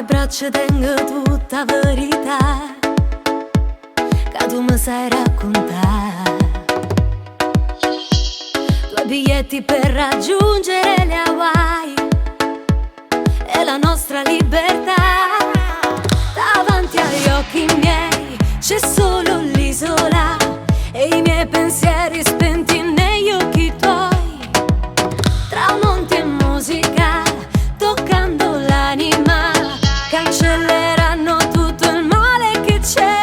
le braccia tengo tutta verità che tu mi sai raccontare. Due biglietti per raggiungere le Hawaii e la nostra libertà. Davanti agli occhi miei c'è solo l'isola e i miei pensieri spenti negli occhi tuoi. Tramonti e musica toccando l'anima cancelleranno tutto il male che c'è.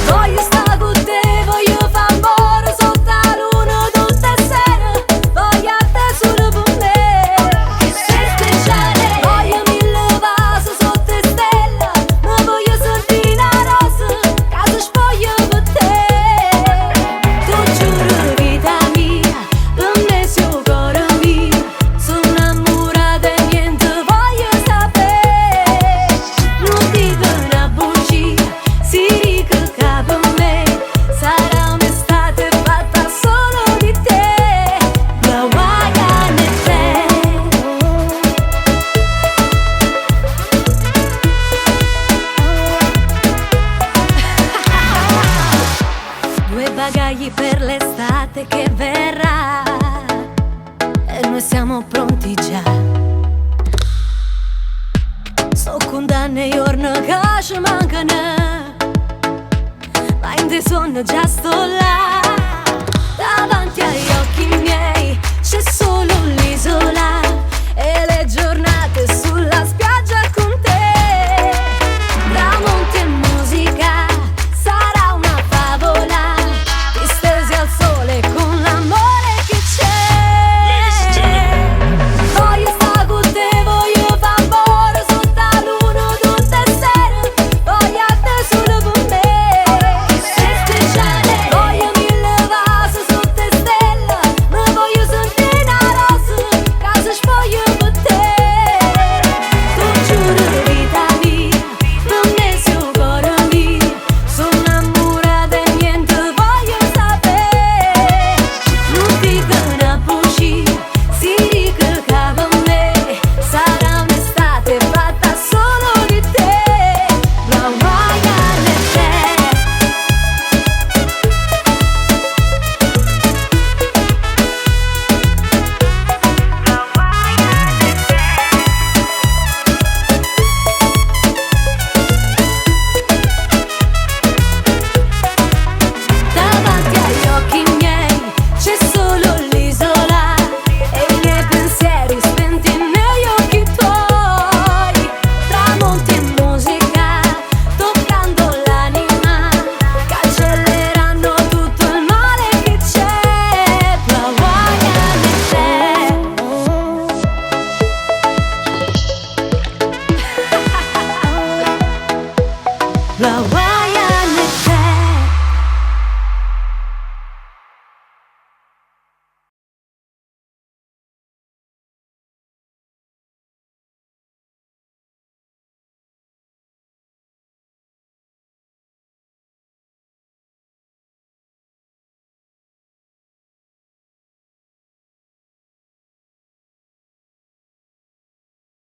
Voglio stare con te, voglio fare amore sotto la luna tutte le sere. Voglio te solo per me, che sei speciale. Voglio 1000 vasi sotto le stelle, ma voglio sordina rosa, casa spoglio per te. Tu giuro vita mia, per me sei un cuore mio. Sono innamorata e niente voglio sapere. Non dico una bugia, si dica che per me sarà un'estate fatta solo di te. La Hawaiian e te. Due bagagli per l'estate che verrà e noi siamo pronti già. So condanne giorni che ci mancano, ma in te sono già sto là. Davanti agli occhi miei c'è solo l'isola